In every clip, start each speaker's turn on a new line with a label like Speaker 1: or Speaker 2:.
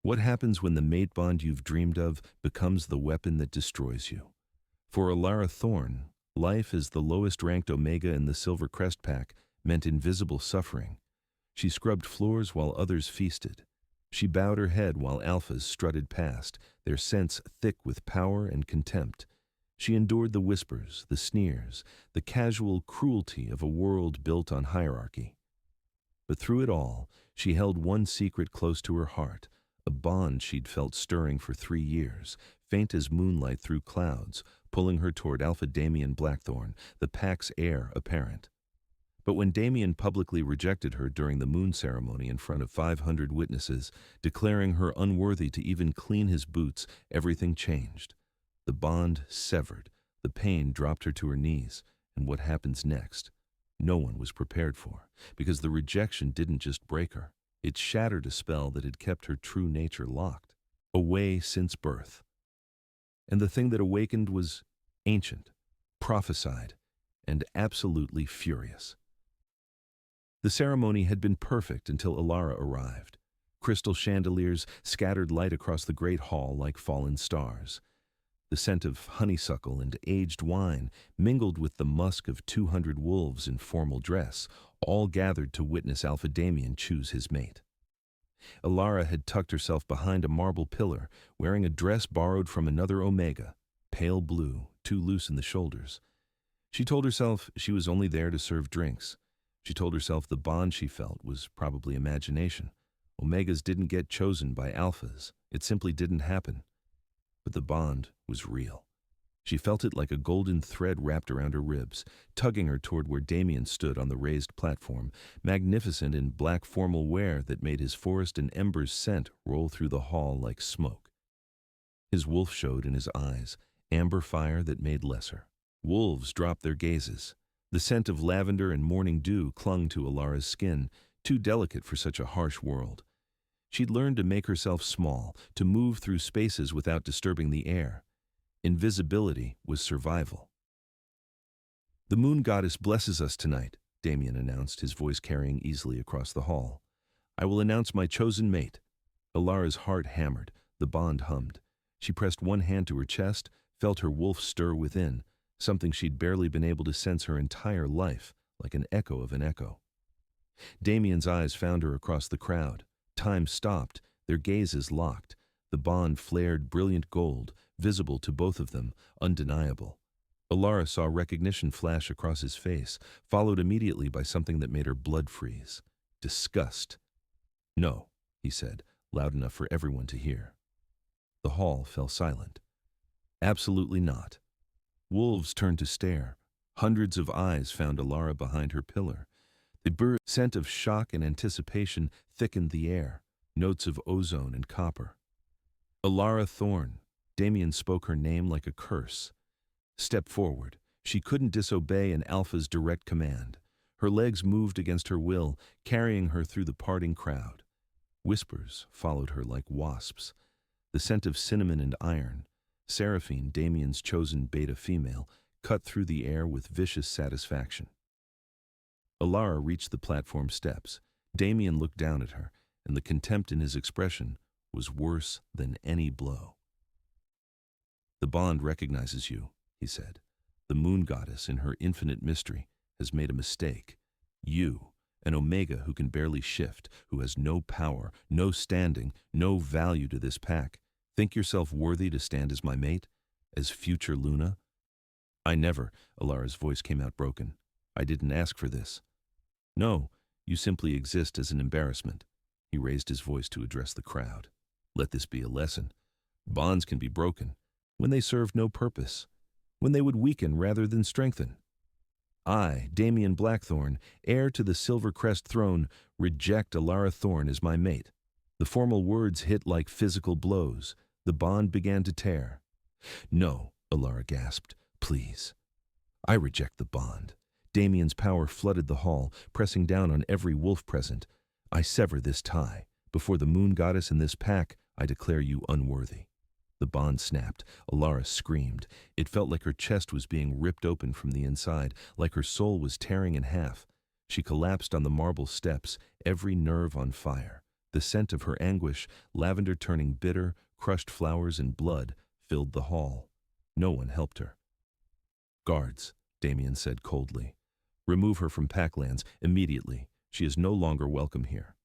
Speaker 1: What happens when the mate bond you've dreamed of becomes the weapon that destroys you? For Alara Thorne, life as the lowest-ranked Omega in the Silver Crest Pack meant invisible suffering. She scrubbed floors while others feasted. She bowed her head while alphas strutted past, their scents thick with power and contempt. She endured the whispers, the sneers, the casual cruelty of a world built on hierarchy. But through it all, she held one secret close to her heart, a bond she'd felt stirring for 3 years, faint as moonlight through clouds, pulling her toward Alpha Damien Blackthorne, the pack's heir apparent. But when Damien publicly rejected her during the moon ceremony in front of 500 witnesses, declaring her unworthy to even clean his boots, everything changed. The bond severed, the pain dropped her to her knees, and what happens next? No one was prepared for, because the rejection didn't just break her. It shattered a spell that had kept her true nature locked, away since birth. And the thing that awakened was ancient, prophesied, and absolutely furious. The ceremony had been perfect until Alara arrived. Crystal chandeliers scattered light across the great hall like fallen stars. The scent of honeysuckle and aged wine mingled with the musk of 200 wolves in formal dress, all gathered to witness Alpha Damien choose his mate. Alara had tucked herself behind a marble pillar, wearing a dress borrowed from another Omega, pale blue, too loose in the shoulders. She told herself she was only there to serve drinks. She told herself the bond she felt was probably imagination. Omegas didn't get chosen by alphas. It simply didn't happen. But the bond was real. She felt it like a golden thread wrapped around her ribs, tugging her toward where Damien stood on the raised platform, magnificent in black formal wear that made his forest and embers scent roll through the hall like smoke. His wolf showed in his eyes, amber fire that made lesser. Wolves dropped their gazes. The scent of lavender and morning dew clung to Alara's skin, too delicate for such a harsh world. She'd learned to make herself small, to move through spaces without disturbing the air. Invisibility was survival. "The moon goddess blesses us tonight," Damien announced, his voice carrying easily across the hall. "I will announce my chosen mate." Alara's heart hammered, the bond hummed. She pressed one hand to her chest, felt her wolf stir within, something she'd barely been able to sense her entire life, like an echo of an echo. Damien's eyes found her across the crowd. Time stopped, their gazes locked. The bond flared brilliant gold, visible to both of them, undeniable. Alara saw recognition flash across his face, followed immediately by something that made her blood freeze. Disgust. "No," he said, loud enough for everyone to hear. The hall fell silent. "Absolutely not." Wolves turned to stare. Hundreds of eyes found Alara behind her pillar. The scent of shock and anticipation thickened the air, notes of ozone and copper. "Alara Thorne." Damien spoke her name like a curse. "Step forward." She couldn't disobey an alpha's direct command. Her legs moved against her will, carrying her through the parting crowd. Whispers followed her like wasps. The scent of cinnamon and iron, Seraphine, Damien's chosen beta female, cut through the air with vicious satisfaction. Alara reached the platform steps. Damien looked down at her, and the contempt in his expression was worse than any blow. "The bond recognizes you," he said. "The moon goddess, in her infinite mystery, has made a mistake. You, an Omega who can barely shift, who has no power, no standing, no value to this pack, think yourself worthy to stand as my mate? As future Luna?" "I never," Alara's voice came out broken. "I didn't ask for this." "No, you simply exist as an embarrassment." He raised his voice to address the crowd. "Let this be a lesson. Bonds can be broken when they serve no purpose, when they would weaken rather than strengthen. I, Damien Blackthorne, heir to the Silver Crest throne, reject Alara Thorne as my mate." The formal words hit like physical blows. The bond began to tear. "No," Alara gasped. "Please." "I reject the bond." Damien's power flooded the hall, pressing down on every wolf present. "I sever this tie. Before the moon goddess and this pack, I declare you unworthy." The bond snapped. Alara screamed. It felt like her chest was being ripped open from the inside, like her soul was tearing in half. She collapsed on the marble steps, every nerve on fire. The scent of her anguish, lavender turning bitter, crushed flowers and blood, filled the hall. No one helped her. "Guards," Damien said coldly. "Remove her from Packlands immediately. She is no longer welcome here."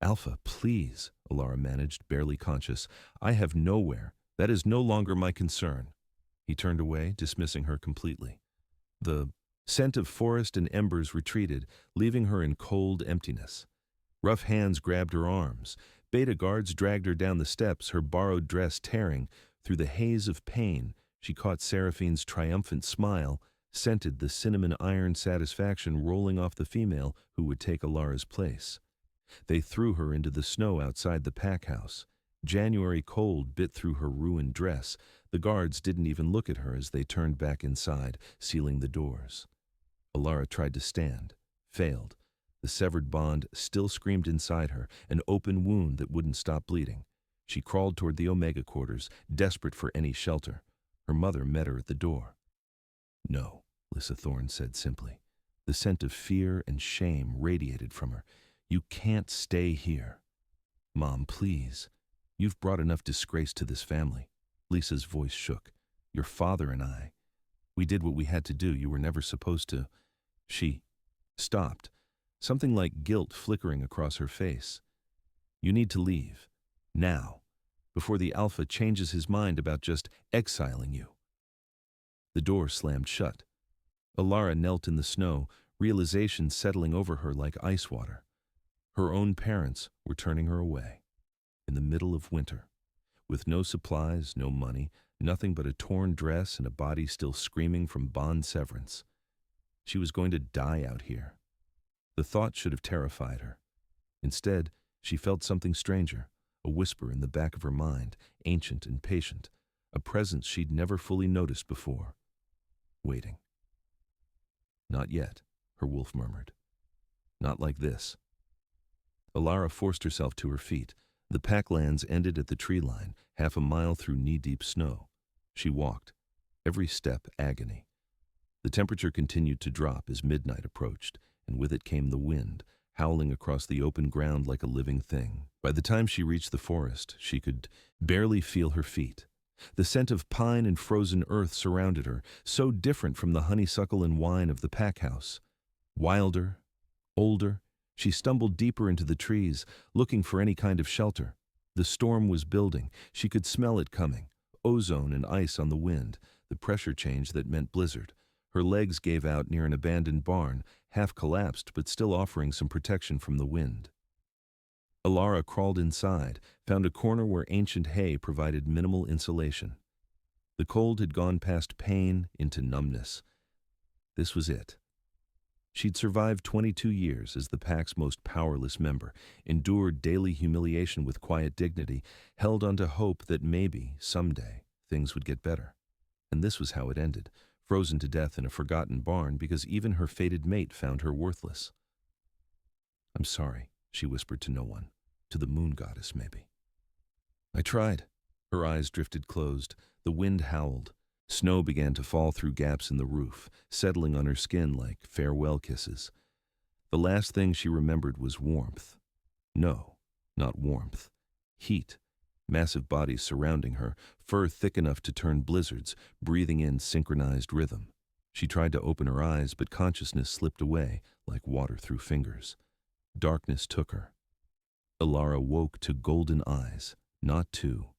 Speaker 1: "Alpha, please," Alara managed, barely conscious. "I have nowhere. That is no longer my concern." He turned away, dismissing her completely. The scent of forest and embers retreated, leaving her in cold emptiness. Rough hands grabbed her arms. Beta guards dragged her down the steps, her borrowed dress tearing. Through the haze of pain, she caught Seraphine's triumphant smile, scented the cinnamon iron satisfaction rolling off the female who would take Alara's place. They threw her into the snow outside the pack house. January cold bit through her ruined dress. The guards didn't even look at her as they turned back inside, sealing the doors. Alara tried to stand, failed. The severed bond still screamed inside her, an open wound that wouldn't stop bleeding. She crawled toward the Omega quarters, desperate for any shelter. Her mother met her at the door. "No," Lissa Thorne said simply. The scent of fear and shame radiated from her. "You can't stay here." "Mom, please. You've brought enough disgrace to this family." Lisa's voice shook. "Your father and I. We did what we had to do. You were never supposed to." She stopped, something like guilt flickering across her face. "You need to leave. Now. Before the Alpha changes his mind about just exiling you." The door slammed shut. Alara knelt in the snow, realization settling over her like ice water. Her own parents were turning her away. In the middle of winter. With no supplies, no money, nothing but a torn dress and a body still screaming from bond severance. She was going to die out here. The thought should have terrified her. Instead, she felt something stranger, a whisper in the back of her mind, ancient and patient, a presence she'd never fully noticed before. Waiting. "Not yet," her wolf murmured. "Not like this." Alara forced herself to her feet. The packlands ended at the tree line, half a mile through knee-deep snow. She walked, every step agony. The temperature continued to drop as midnight approached, and with it came the wind, howling across the open ground like a living thing. By the time she reached the forest, she could barely feel her feet. The scent of pine and frozen earth surrounded her, so different from the honeysuckle and wine of the pack house. Wilder, older, she stumbled deeper into the trees, looking for any kind of shelter. The storm was building. She could smell it coming. Ozone and ice on the wind, the pressure change that meant blizzard. Her legs gave out near an abandoned barn, half collapsed but still offering some protection from the wind. Alara crawled inside, found a corner where ancient hay provided minimal insulation. The cold had gone past pain into numbness. This was it. She'd survived 22 years as the pack's most powerless member, endured daily humiliation with quiet dignity, held onto hope that maybe, someday, things would get better. And this was how it ended, frozen to death in a forgotten barn because even her fated mate found her worthless. "I'm sorry," she whispered to no one. To the moon goddess, maybe. "I tried." Her eyes drifted closed. The wind howled. Snow began to fall through gaps in the roof, settling on her skin like farewell kisses. The last thing she remembered was warmth. No, not warmth. Heat. Massive bodies surrounding her, fur thick enough to turn blizzards, breathing in synchronized rhythm. She tried to open her eyes, but consciousness slipped away like water through fingers. Darkness took her. Alara woke to golden eyes. Not 2,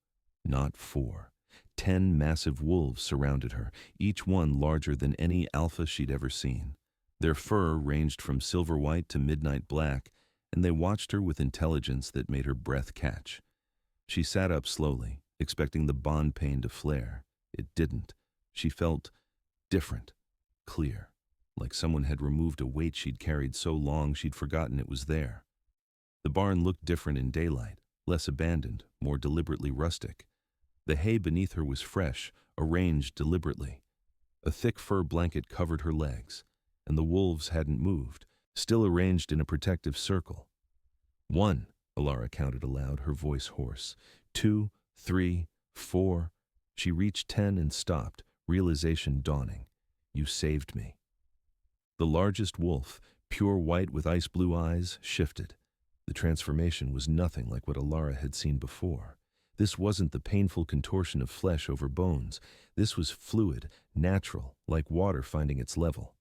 Speaker 1: not 4. 10 massive wolves surrounded her, each one larger than any alpha she'd ever seen. Their fur ranged from silver white to midnight black, and they watched her with intelligence that made her breath catch. She sat up slowly, expecting the bond pain to flare. It didn't. She felt different, clear, like someone had removed a weight she'd carried so long she'd forgotten it was there. The barn looked different in daylight, less abandoned, more deliberately rustic. The hay beneath her was fresh, arranged deliberately. A thick fur blanket covered her legs, and the wolves hadn't moved, still arranged in a protective circle. 1, Alara counted aloud, her voice hoarse. 2, 3, 4. She reached 10 and stopped, realization dawning. "You saved me." The largest wolf, pure white with ice blue eyes, shifted. The transformation was nothing like what Alara had seen before. This wasn't the painful contortion of flesh over bones. This was fluid, natural, like water finding its level.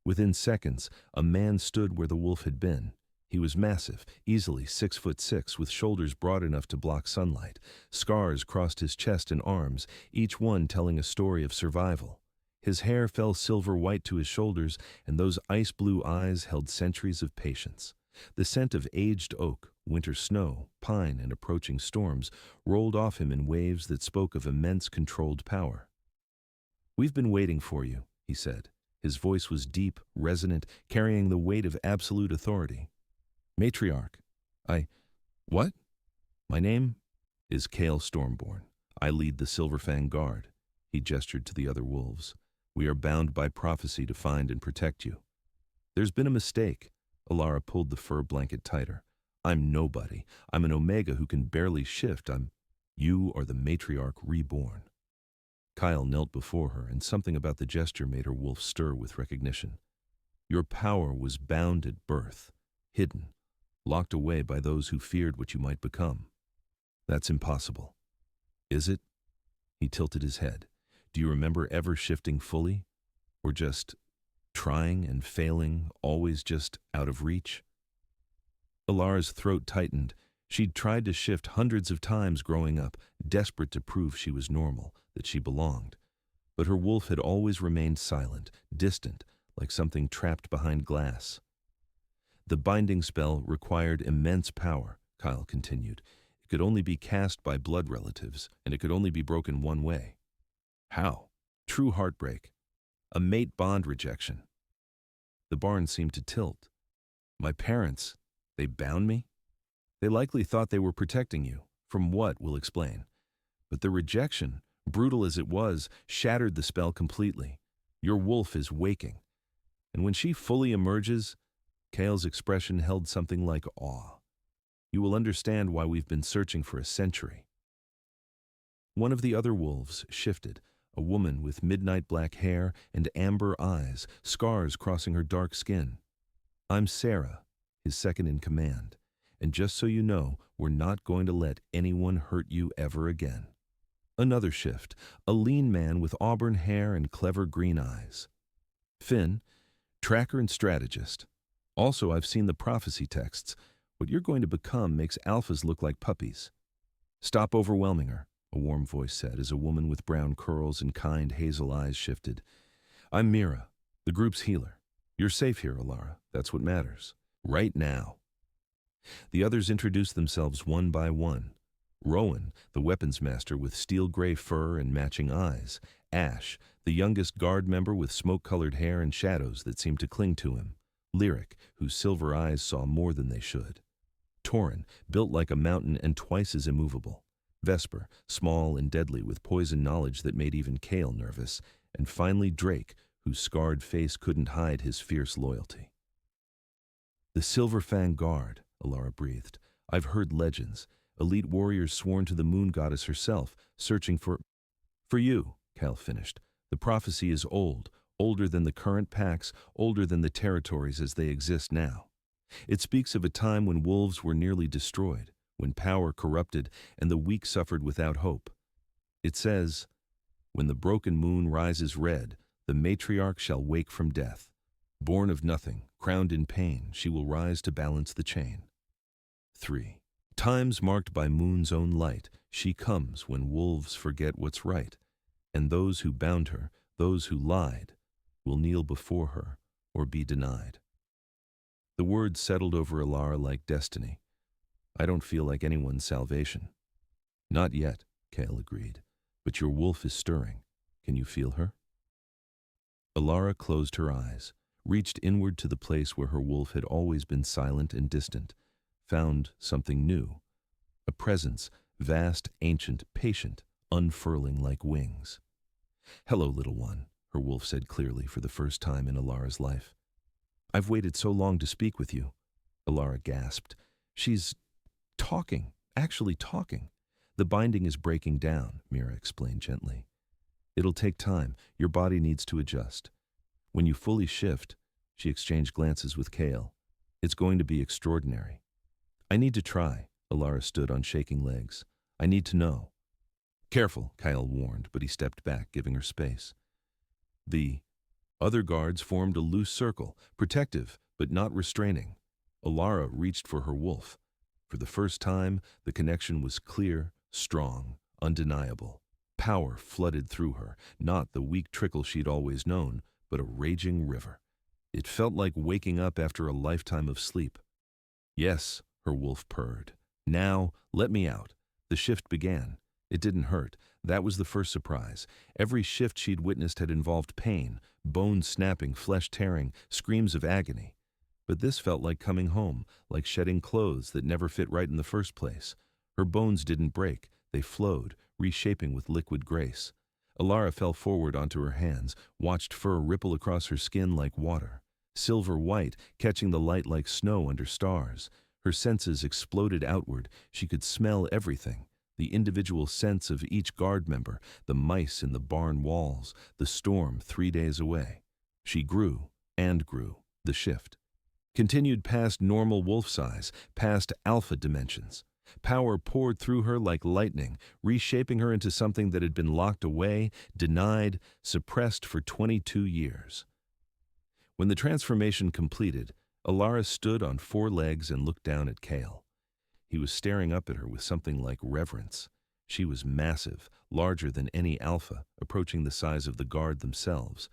Speaker 1: Within seconds, a man stood where the wolf had been. He was massive, easily 6'6", with shoulders broad enough to block sunlight. Scars crossed his chest and arms, each one telling a story of survival. His hair fell silver white to his shoulders, and those ice-blue eyes held centuries of patience. The scent of aged oak, winter snow, pine, and approaching storms rolled off him in waves that spoke of immense controlled power. "We've been waiting for you," he said. His voice was deep, resonant, carrying the weight of absolute authority. "Matriarch, what? My name is Kale Stormborn. I lead the Silverfang Guard." He gestured to the other wolves. "We are bound by prophecy to find and protect you." "There's been a mistake." Alara pulled the fur blanket tighter. "I'm nobody. I'm an Omega who can barely shift. You are the Matriarch reborn." Kyle knelt before her, and something about the gesture made her wolf stir with recognition. "Your power was bound at birth, hidden, locked away by those who feared what you might become." "That's impossible." "Is it?" He tilted his head. "Do you remember ever shifting fully? Or just trying and failing, always just out of reach?" Alara's throat tightened. She'd tried to shift hundreds of times growing up, desperate to prove she was normal, that she belonged. But her wolf had always remained silent, distant, like something trapped behind glass. "The binding spell required immense power," Kyle continued. "It could only be cast by blood relatives, and it could only be broken one way." "How?" "True heartbreak. A mate bond rejection." The barn seemed to tilt. "My parents, they bound me? They likely thought they were protecting you. From what, we'll explain. But the rejection, brutal as it was, shattered the spell completely. Your wolf is waking. And when she fully emerges," Kale's expression held something like awe, "you will understand why we've been searching for a century." One of the other wolves shifted, a woman with midnight black hair and amber eyes, scars crossing her dark skin. "I'm Sarah, his second in command. And just so you know, we're not going to let anyone hurt you ever again." Another shift, a lean man with auburn hair and clever green eyes. "Finn, tracker and strategist. Also, I've seen the prophecy texts. What you're going to become makes alphas look like puppies." "Stop overwhelming her," a warm voice said as a woman with brown curls and kind hazel eyes shifted. "I'm Mira, the group's healer. You're safe here, Alara. That's what matters. Right now." The others introduced themselves one by one. Rowan, the weapons master with steel-gray fur and matching eyes. Ash, the youngest guard member with smoke-colored hair and shadows that seemed to cling to him. Lyric, whose silver eyes saw more than they should. Torin, built like a mountain and twice as immovable. Vesper, small and deadly with poison knowledge that made even Kale nervous. And finally Drake, whose scarred face couldn't hide his fierce loyalty. "The Silverfang Guard," Alara breathed. "I've heard legends. Elite warriors sworn to the moon goddess herself, searching for you," Cal finished. "The prophecy is old, older than the current packs, older than the territories as they exist now. It speaks of a time when wolves were nearly destroyed, when power corrupted and the weak suffered without hope. It says, 'When the broken moon rises red, the matriarch shall wake from death. Born of nothing, crowned in pain, she will rise to balance the chain.' 3. Times marked by moon's own light, she comes when wolves forget what's right, and those who bound her, those who lied, will kneel before her or be denied." The words settled over Alara like destiny. "I don't feel like anyone's salvation." "Not yet," Kale agreed, "but your wolf is stirring. Can you feel her?" Alara closed her eyes, reached inward to the place where her wolf had always been silent and distant, found something new, a presence, vast, ancient, patient, unfurling like wings. "Hello, little one," her wolf said clearly for the first time in Alara's life. "I've waited so long to speak with you." Alara gasped. "She's talking, actually talking." "The binding is breaking down," Mira explained gently. "It'll take time. Your body needs to adjust. When you fully shift," she exchanged glances with Kale, "it's going to be extraordinary." I need to try. Alara stood on shaking legs. I need to know. Careful, Kyle warned, but he stepped back, giving her space. The other guards formed a loose circle, protective but not restraining. Alara reached for her wolf. For the first time, the connection was clear, strong, undeniable. Power flooded through her, not the weak trickle she'd always known, but a raging river. It felt like waking up after a lifetime of sleep. Yes, her wolf purred. Now, let me out. The shift began. It didn't hurt. That was the first surprise. Every shift she'd witnessed had involved pain, bones snapping, flesh tearing, screams of agony. But this felt like coming home, like shedding clothes that never fit right in the first place. Her bones didn't break. They flowed, reshaping with liquid grace. Alara fell forward onto her hands, watched fur ripple across her skin like water. Silver white, catching the light like snow under stars. Her senses exploded outward. She could smell everything. The individual scents of each guard member, the mice in the barn walls, the storm 3 days away. She grew and grew, the shift. Continued past normal wolf size, past alpha dimensions. Power poured through her like lightning, reshaping her into something that had been locked away, denied, suppressed for 22 years. When the transformation completed, Alara stood on 4 legs and looked down at Kale. He was staring up at her with something like reverence. She was massive, larger than any alpha, approaching the size of the guard themselves.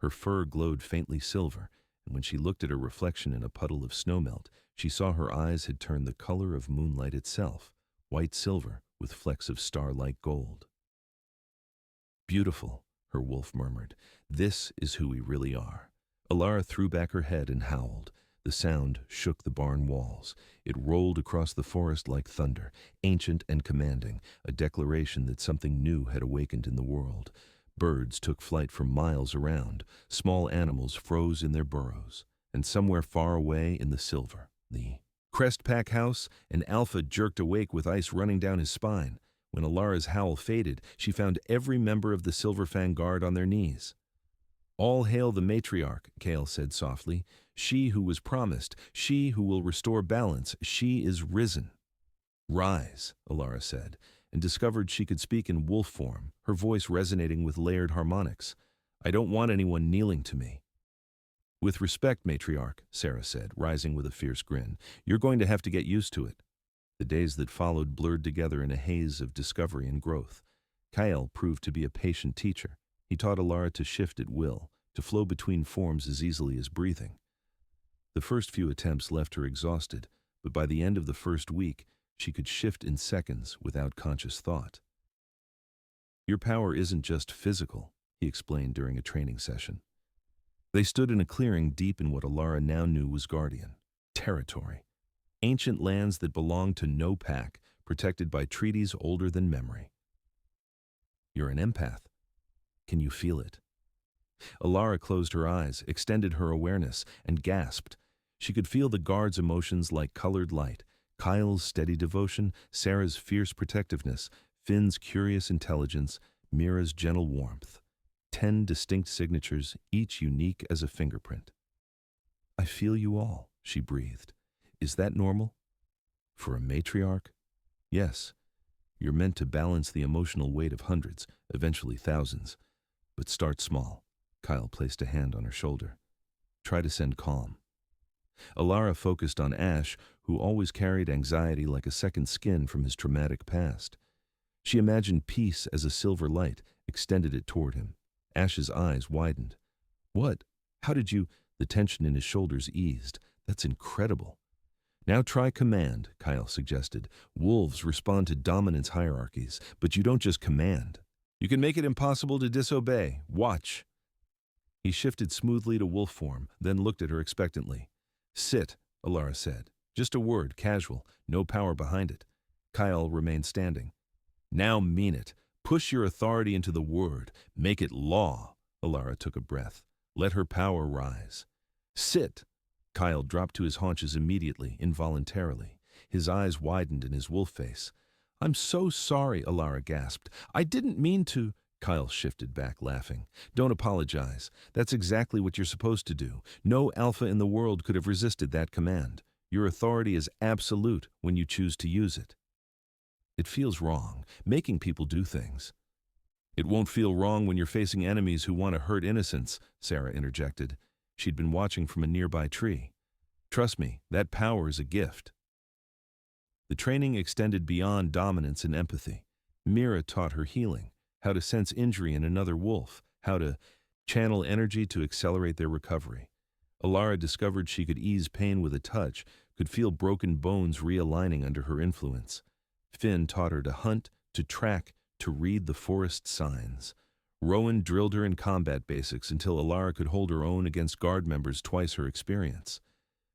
Speaker 1: Her fur glowed faintly silver, and when she looked at her reflection in a puddle of snowmelt, she saw her eyes had turned the color of moonlight itself, white silver with flecks of star-like gold. Beautiful, her wolf murmured. This is who we really are. Alara threw back her head and howled. The sound shook the barn walls. It rolled across the forest like thunder, ancient and commanding, a declaration that something new had awakened in the world. Birds took flight for miles around. Small animals froze in their burrows. And somewhere far away in the silver, the crest pack house, an alpha jerked awake with ice running down his spine. When Alara's howl faded, she found every member of the Silver Fang Guard on their knees. All hail the matriarch, Kale said softly. She who was promised, she who will restore balance, she is risen. Rise, Alara said, and discovered she could speak in wolf form, her voice resonating with layered harmonics. I don't want anyone kneeling to me. With respect, matriarch, Sarah said, rising with a fierce grin. You're going to have to get used to it. The days that followed blurred together in a haze of discovery and growth. Kyle proved to be a patient teacher. He taught Alara to shift at will, to flow between forms as easily as breathing. The first few attempts left her exhausted, but by the end of the first week, she could shift in seconds without conscious thought. Your power isn't just physical, he explained during a training session. They stood in a clearing deep in what Alara now knew was Guardian territory. Ancient lands that belonged to no pack, protected by treaties older than memory. You're an empath. Can you feel it? Alara closed her eyes, extended her awareness, and gasped. She could feel the guard's emotions like colored light, Kyle's steady devotion, Sarah's fierce protectiveness, Finn's curious intelligence, Mira's gentle warmth. 10 distinct signatures, each unique as a fingerprint. I feel you all, she breathed. Is that normal? For a matriarch? Yes. You're meant to balance the emotional weight of hundreds, eventually thousands. But start small. Kyle placed a hand on her shoulder. Try to send calm. Alara focused on Ash, who always carried anxiety like a second skin from his traumatic past. She imagined peace as a silver light, extended it toward him. Ash's eyes widened. What? How did you? The tension in his shoulders eased. That's incredible. Now try command, Kyle suggested. Wolves respond to dominance hierarchies, but you don't just command. You can make it impossible to disobey. Watch. He shifted smoothly to wolf form, then looked at her expectantly. Sit, Alara said. Just a word, casual, no power behind it. Kyle remained standing. Now mean it. Push your authority into the word. Make it law. Alara took a breath. Let her power rise. Sit. Kyle dropped to his haunches immediately, involuntarily. His eyes widened in his wolf face. I'm so sorry, Alara gasped. I didn't mean to. Kyle shifted back, laughing. Don't apologize. That's exactly what you're supposed to do. No alpha in the world could have resisted that command. Your authority is absolute when you choose to use it. It feels wrong, making people do things. It won't feel wrong when you're facing enemies who want to hurt innocents, Sarah interjected. She'd been watching from a nearby tree. Trust me, that power is a gift. The training extended beyond dominance and empathy. Mira taught her healing, how to sense injury in another wolf, how to channel energy to accelerate their recovery. Alara discovered she could ease pain with a touch, could feel broken bones realigning under her influence. Finn taught her to hunt, to track, to read the forest signs. Rowan drilled her in combat basics until Alara could hold her own against guard members twice her experience.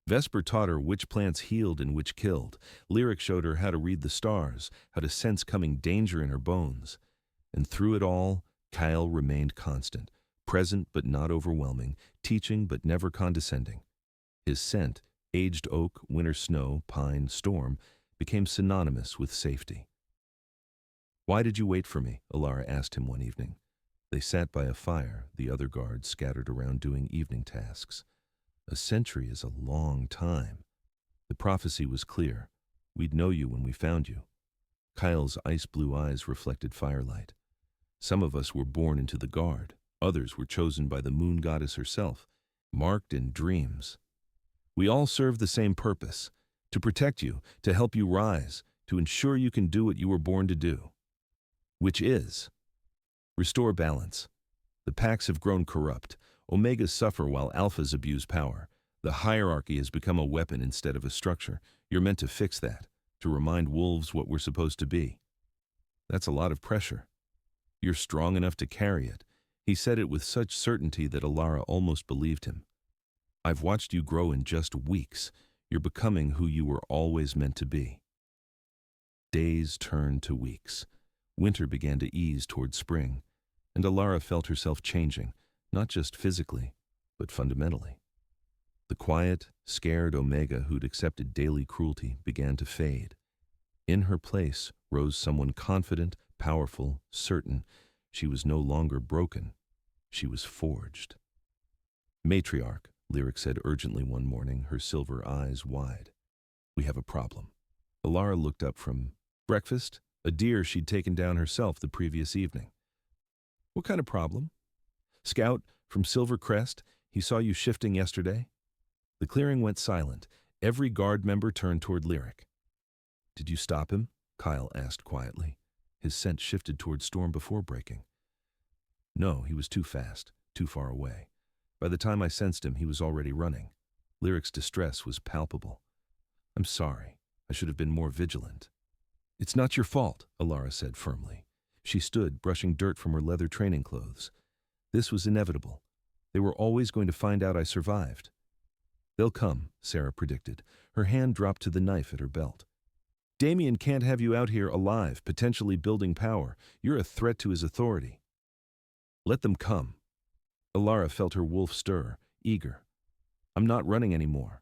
Speaker 1: Vesper taught her which plants healed and which killed. Lyric showed her how to read the stars, how to sense coming danger in her bones. And through it all, Kyle remained constant, present but not overwhelming, teaching but never condescending. His scent, aged oak, winter snow, pine, storm, became synonymous with safety. "Why did you wait for me?" Alara asked him one evening. They sat by a fire, the other guards scattered around doing evening tasks. A century is a long time. The prophecy was clear. We'd know you when we found you. Kyle's ice-blue eyes reflected firelight. Some of us were born into the guard. Others were chosen by the moon goddess herself, marked in dreams. We all serve the same purpose, to protect you, to help you rise, to ensure you can do what you were born to do. Which is restore balance. The packs have grown corrupt. Omegas suffer while alphas abuse power. The hierarchy has become a weapon instead of a structure. You're meant to fix that, to remind wolves what we're supposed to be. That's a lot of pressure. You're strong enough to carry it. He said it with such certainty that Alara almost believed him. I've watched you grow in just weeks. You're becoming who you were always meant to be. Days turned to weeks. Winter began to ease toward spring, and Alara felt herself changing, not just physically, but fundamentally. The quiet, scared Omega who'd accepted daily cruelty began to fade. In her place rose someone confident, powerful, certain. She was no longer broken. She was forged. "Matriarch," Lyric said urgently one morning, her silver eyes wide. "We have a problem." Alara looked up from breakfast, a deer she'd taken down herself the previous evening. "What kind of problem?" "Scout from Silver Crest, he saw you shifting yesterday." The clearing went silent. Every guard member turned toward Lyric. "Did you stop him?" Kyle asked quietly. His scent shifted toward storm before breaking. "No, he was too fast, too far away. By the time I sensed him, he was already running." Lyric's distress was palpable. "I'm sorry. I should have been more vigilant." "It's not your fault," Alara said firmly. She stood, brushing dirt from her leather training clothes. "This was inevitable. They were always going to find out I survived." "They'll come," Sarah predicted. Her hand dropped to the knife at her belt. "Damien can't have you out here alive, potentially building power. You're a threat to his authority." "Let them come." Alara felt her wolf stir, eager. "I'm not running anymore."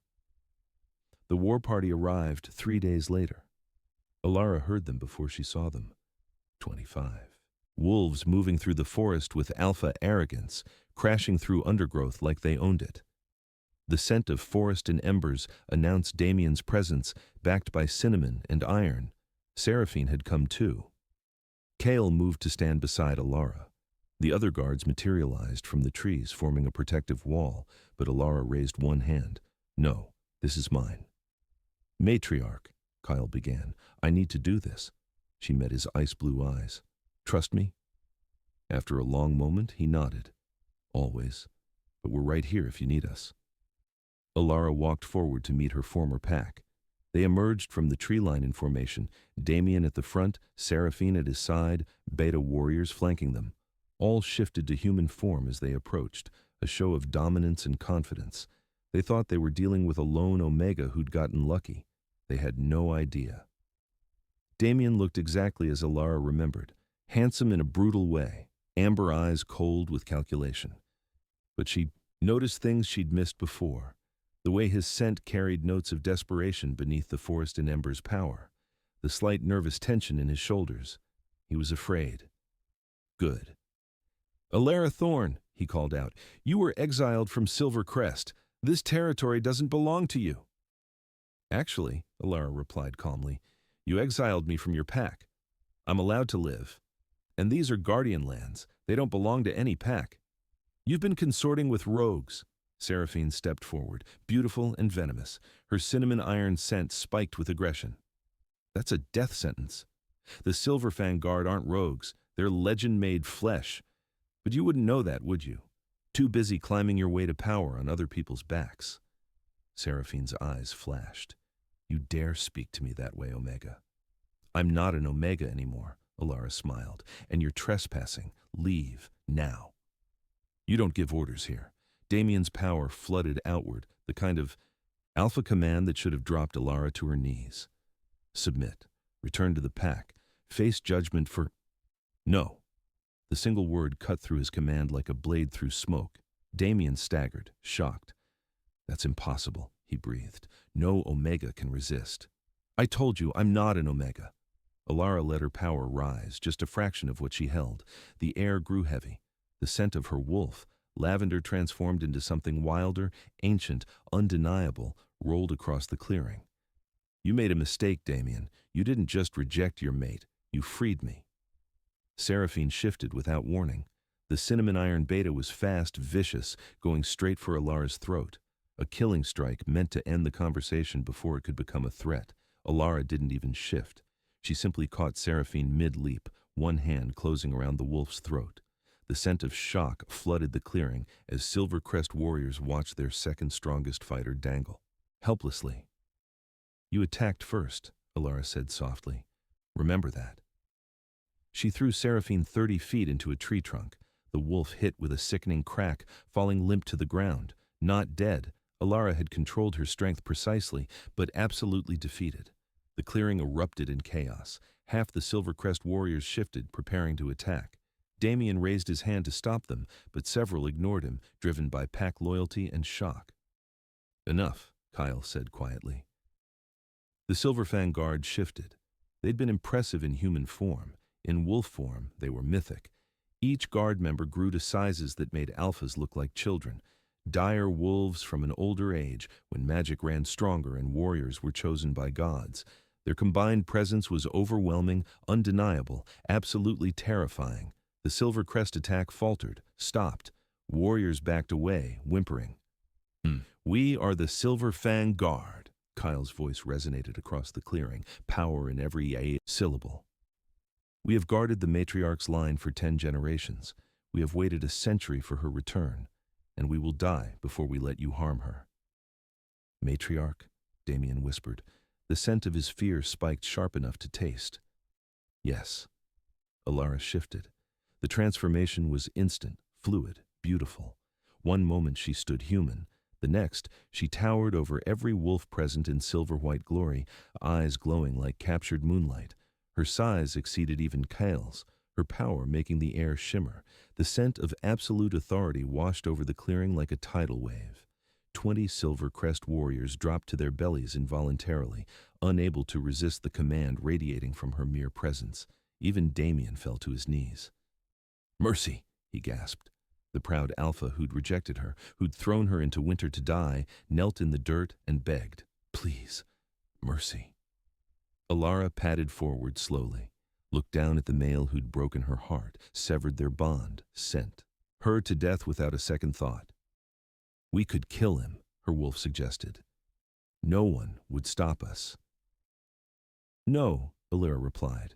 Speaker 1: The war party arrived 3 days later. Alara heard them before she saw them. 25. Wolves moving through the forest with alpha arrogance, crashing through undergrowth like they owned it. The scent of forest and embers announced Damien's presence, backed by cinnamon and iron. Seraphine had come too. Kale moved to stand beside Alara. The other guards materialized from the trees, forming a protective wall, but Alara raised one hand. "No, this is mine." "Matriarch," Kyle began, "I need to do this." She met his ice-blue eyes. "Trust me?" After a long moment, he nodded. "Always. But we're right here if you need us." Alara walked forward to meet her former pack. They emerged from the tree line in formation, Damien at the front, Seraphine at his side, beta warriors flanking them. All shifted to human form as they approached, a show of dominance and confidence. They thought they were dealing with a lone Omega who'd gotten lucky. They had no idea. Damien looked exactly as Alara remembered, handsome in a brutal way, amber eyes cold with calculation. But she noticed things she'd missed before. The way his scent carried notes of desperation beneath the forest and ember's power. The slight nervous tension in his shoulders. He was afraid. "Good." "Alara Thorn," he called out, "you were exiled from Silver Crest. This territory doesn't belong to you." Actually, Alara replied calmly, you exiled me from your pack. I'm allowed to live. And these are guardian lands. They don't belong to any pack. You've been consorting with rogues. Seraphine stepped forward, beautiful and venomous, her cinnamon iron scent spiked with aggression. That's a death sentence. The Silverfang Guard aren't rogues. They're legend-made flesh. But you wouldn't know that, would you? Too busy climbing your way to power on other people's backs. Seraphine's eyes flashed. You dare speak to me that way, Omega. I'm not an Omega anymore, Alara smiled, and you're trespassing. Leave, now. You don't give orders here. Damien's power flooded outward, the kind of alpha command that should have dropped Alara to her knees. Submit. Return to the pack. Face judgment for... No. The single word cut through his command like a blade through smoke. Damien staggered, shocked. That's impossible, he breathed. No Omega can resist. I told you, I'm not an Omega. Alara let her power rise, just a fraction of what she held. The air grew heavy. The scent of her wolf, lavender transformed into something wilder, ancient, undeniable, rolled across the clearing. You made a mistake, Damien. You didn't just reject your mate. You freed me. Seraphine shifted without warning. The cinnamon iron beta was fast, vicious, going straight for Alara's throat. A killing strike meant to end the conversation before it could become a threat. Alara didn't even shift. She simply caught Seraphine mid-leap, one hand closing around the wolf's throat. The scent of shock flooded the clearing as Silver Crest warriors watched their second strongest fighter dangle. Helplessly. You attacked first, Alara said softly. Remember that. She threw Seraphine 30 feet into a tree trunk. The wolf hit with a sickening crack, falling limp to the ground. Not dead. Alara had controlled her strength precisely, but absolutely defeated. The clearing erupted in chaos. Half the Silver Crest warriors shifted, preparing to attack. Damien raised his hand to stop them, but several ignored him, driven by pack loyalty and shock. Enough, Kyle said quietly. The Silverfang Guard shifted. They'd been impressive in human form. In wolf form, they were mythic. Each guard member grew to sizes that made alphas look like children. Dire wolves from an older age, when magic ran stronger and warriors were chosen by gods. Their combined presence was overwhelming, undeniable, absolutely terrifying. The Silver Crest attack faltered, stopped. Warriors backed away, whimpering. We are the Silverfang Guard. Kyle's voice resonated across the clearing, power in every syllable. We have guarded the matriarch's line for 10 generations. We have waited a century for her return, and we will die before we let you harm her. Matriarch, Damien whispered. The scent of his fear spiked sharp enough to taste. Yes. Alara shifted. The transformation was instant, fluid, beautiful. One moment she stood human. The next, she towered over every wolf present in silver-white glory, eyes glowing like captured moonlight. Her size exceeded even Kyle's, her power making the air shimmer. The scent of absolute authority washed over the clearing like a tidal wave. 20 Silver Crest warriors dropped to their bellies involuntarily, unable to resist the command radiating from her mere presence. Even Damien fell to his knees. Mercy, he gasped. The proud alpha who'd rejected her, who'd thrown her into winter to die, knelt in the dirt and begged, please, mercy. Alara padded forward slowly, looked down at the male who'd broken her heart, severed their bond, sent her to death without a second thought. We could kill him, her wolf suggested. No one would stop us. No, Alara replied.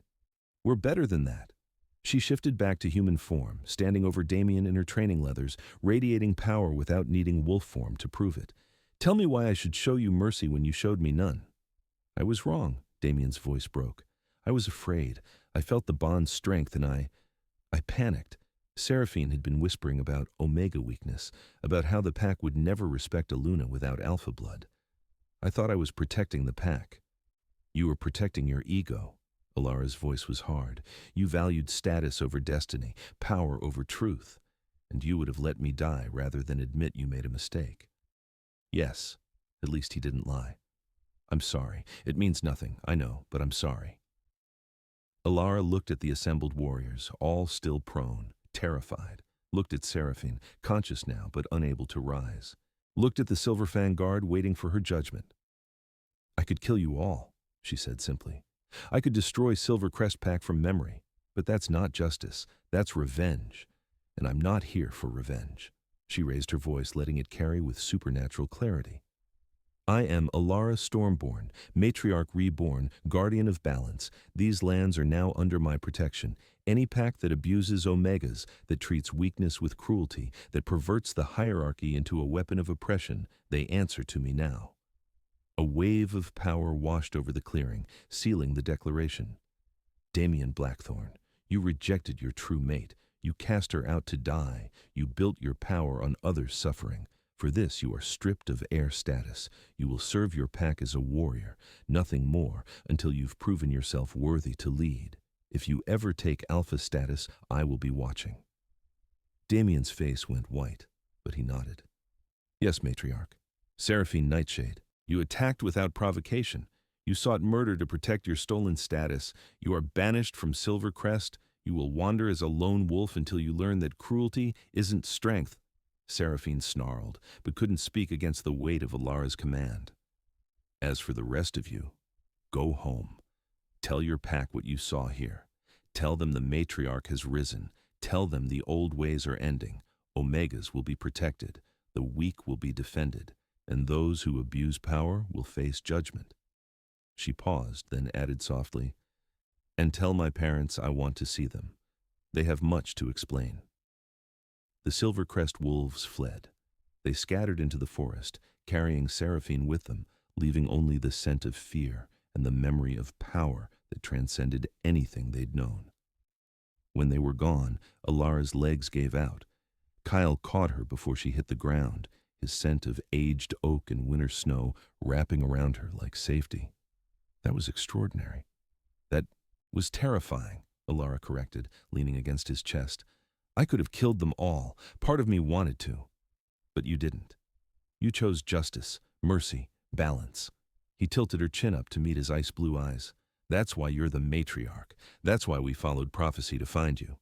Speaker 1: We're better than that. She shifted back to human form, standing over Damien in her training leathers, radiating power without needing wolf form to prove it. Tell me why I should show you mercy when you showed me none. I was wrong, Damien's voice broke. I was afraid. I felt the bond's strength and I panicked. Seraphine had been whispering about Omega weakness, about how the pack would never respect a Luna without alpha blood. I thought I was protecting the pack. You were protecting your ego. Alara's voice was hard. You valued status over destiny, power over truth, and you would have let me die rather than admit you made a mistake. Yes, at least he didn't lie. I'm sorry. It means nothing, I know, but I'm sorry. Alara looked at the assembled warriors, all still prone, terrified. Looked at Seraphine, conscious now but unable to rise. Looked at the Silverfang Guard waiting for her judgment. I could kill you all, she said simply. I could destroy Silver Crest Pack from memory, but that's not justice, that's revenge. And I'm not here for revenge. She raised her voice, letting it carry with supernatural clarity. I am Alara Stormborn, Matriarch Reborn, Guardian of Balance. These lands are now under my protection. Any pack that abuses Omegas, that treats weakness with cruelty, that perverts the hierarchy into a weapon of oppression, they answer to me now. A wave of power washed over the clearing, sealing the declaration. Damien Blackthorn, you rejected your true mate. You cast her out to die. You built your power on others' suffering. For this you are stripped of heir status. You will serve your pack as a warrior, nothing more, until you've proven yourself worthy to lead. If you ever take alpha status, I will be watching. Damien's face went white, but he nodded. Yes, Matriarch. Seraphine Nightshade, you attacked without provocation. You sought murder to protect your stolen status. You are banished from Silver Crest. You will wander as a lone wolf until you learn that cruelty isn't strength. Seraphine snarled, but couldn't speak against the weight of Alara's command. As for the rest of you, go home. Tell your pack what you saw here. Tell them the matriarch has risen. Tell them the old ways are ending. Omegas will be protected. The weak will be defended. And those who abuse power will face judgment. She paused, then added softly, and tell my parents I want to see them. They have much to explain. The Silvercrest wolves fled. They scattered into the forest, carrying Seraphine with them, leaving only the scent of fear and the memory of power that transcended anything they'd known. When they were gone, Alara's legs gave out. Kyle caught her before she hit the ground, his scent of aged oak and winter snow wrapping around her like safety. That was extraordinary. That was terrifying, Alara corrected, leaning against his chest. I could have killed them all. Part of me wanted to. But you didn't. You chose justice, mercy, balance. He tilted her chin up to meet his ice-blue eyes. That's why you're the matriarch. That's why we followed prophecy to find you.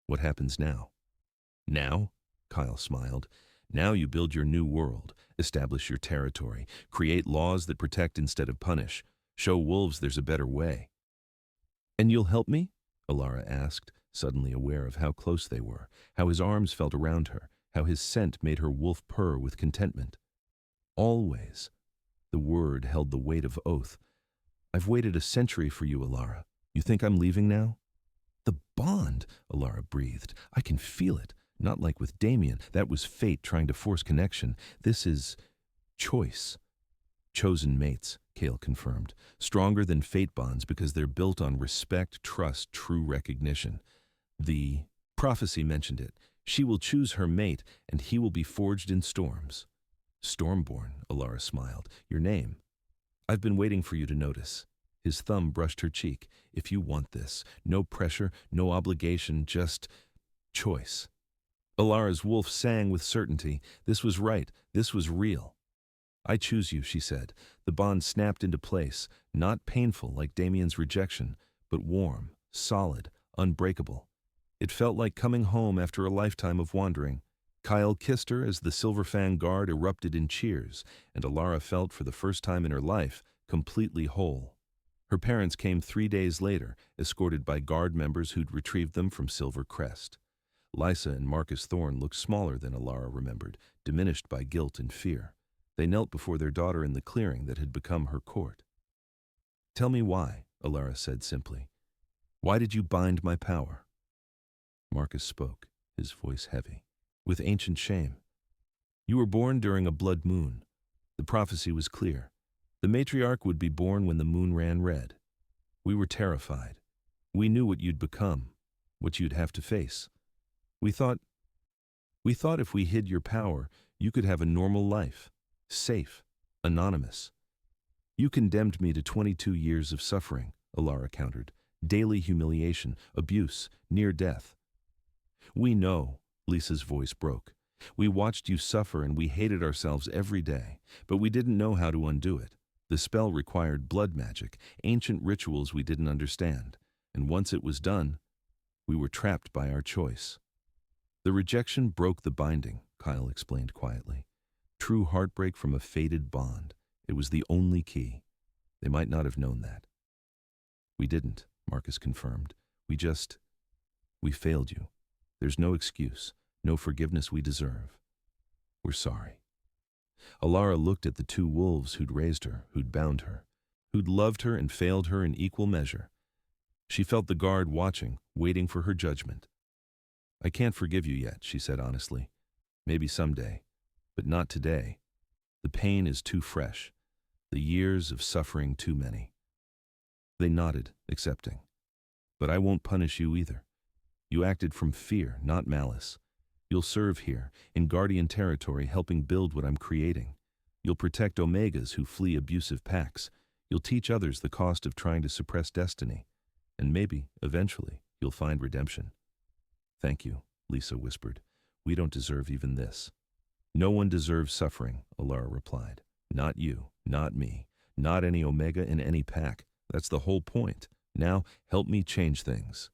Speaker 1: What happens now? Now? Kyle smiled. Now you build your new world, establish your territory, create laws that protect instead of punish, show wolves there's a better way. And you'll help me? Alara asked, suddenly aware of how close they were, how his arms felt around her, how his scent made her wolf purr with contentment. Always. The word held the weight of oath. I've waited a century for you, Alara. You think I'm leaving now? The bond, Alara breathed. I can feel it. Not like with Damien. That was fate trying to force connection. This is choice. Chosen mates, Kale confirmed. Stronger than fate bonds because they're built on respect, trust, true recognition. The prophecy mentioned it. She will choose her mate, and he will be forged in storms. Stormborn, Alara smiled. Your name? I've been waiting for you to notice. His thumb brushed her cheek. If you want this, no pressure, no obligation, just choice. Alara's wolf sang with certainty. This was right. This was real. I choose you, she said. The bond snapped into place, not painful like Damien's rejection, but warm, solid, unbreakable. It felt like coming home after a lifetime of wandering. Kyle kissed her as the Silverfang Guard erupted in cheers, and Alara felt for the first time in her life completely whole. Her parents came 3 days later, escorted by Guard members who'd retrieved them from Silver Crest. Lysa and Marcus Thorne looked smaller than Alara remembered, diminished by guilt and fear. They knelt before their daughter in the clearing that had become her court. Tell me why, Alara said simply. Why did you bind my power? Marcus spoke, his voice heavy, with ancient shame. You were born during a blood moon. The prophecy was clear. The matriarch would be born when the moon ran red. We were terrified. We knew what you'd become, what you'd have to face. We thought if we hid your power, you could have a normal life, safe, anonymous. You condemned me to 22 years of suffering, Alara countered, daily humiliation, abuse, near death. We know, Lisa's voice broke. We watched you suffer and we hated ourselves every day, but we didn't know how to undo it. The spell required blood magic, ancient rituals we didn't understand, and once it was done, we were trapped by our choice. The rejection broke the binding, Kyle explained quietly. True heartbreak from a fated bond. It was the only key. They might not have known that. We didn't, Marcus confirmed. We failed you. There's no excuse, no forgiveness we deserve. We're sorry. Alara looked at the two wolves who'd raised her, who'd bound her, who'd loved her and failed her in equal measure. She felt the guard watching, waiting for her judgment. I can't forgive you yet, she said honestly. Maybe someday, but not today. The pain is too fresh, the years of suffering too many. They nodded, accepting. But I won't punish you either. You acted from fear, not malice. You'll serve here, in Guardian territory, helping build what I'm creating. You'll protect Omegas who flee abusive packs. You'll teach others the cost of trying to suppress destiny. And maybe, eventually, you'll find redemption. Thank you, Lisa whispered. We don't deserve even this. No one deserves suffering, Alara replied. Not you, not me, not any Omega in any pack. That's the whole point. Now, help me change things.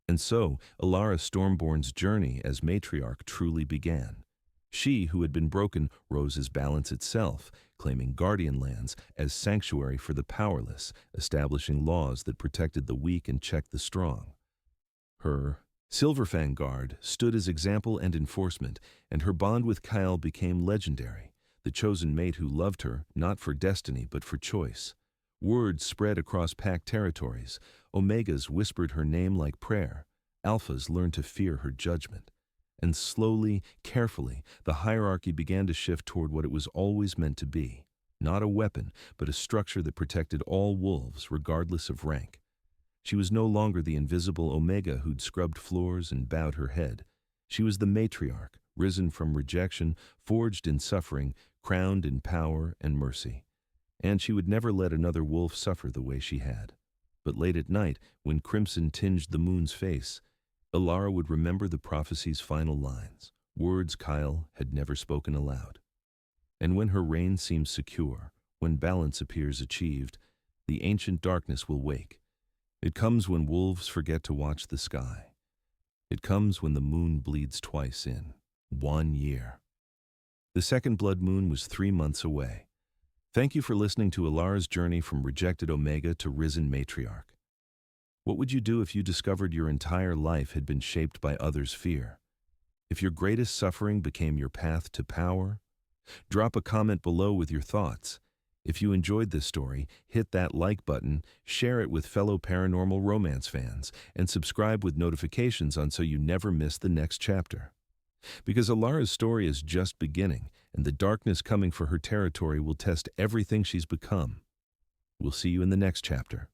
Speaker 1: And so, Alara Stormborn's journey as matriarch truly began. She, who had been broken, rose as balance itself, claiming guardian lands as sanctuary for the powerless, establishing laws that protected the weak and checked the strong. Her Silverfang Guard stood as example and enforcement, and her bond with Kyle became legendary, the chosen mate who loved her, not for destiny but for choice. Words spread across pack territories. Omegas whispered her name like prayer. Alphas learned to fear her judgment. And slowly, carefully, the hierarchy began to shift toward what it was always meant to be. Not a weapon, but a structure that protected all wolves, regardless of rank. She was no longer the invisible Omega who'd scrubbed floors and bowed her head. She was the matriarch, risen from rejection, forged in suffering, crowned in power and mercy. And she would never let another wolf suffer the way she had. But late at night, when crimson tinged the moon's face, Alara would remember the prophecy's final lines, words Kyle had never spoken aloud. And when her reign seems secure, when balance appears achieved, the ancient darkness will wake. It comes when wolves forget to watch the sky. It comes when the moon bleeds twice in 1 year. The second blood moon was 3 months away. Thank you for listening to Alara's journey from rejected Omega to risen matriarch. What would you do if you discovered your entire life had been shaped by others' fear? If your greatest suffering became your path to power? Drop a comment below with your thoughts. If you enjoyed this story, hit that like button, share it with fellow paranormal romance fans, and subscribe with notifications on so you never miss the next chapter. Because Alara's story is just beginning, and the darkness coming for her territory will test everything she's become. We'll see you in the next chapter.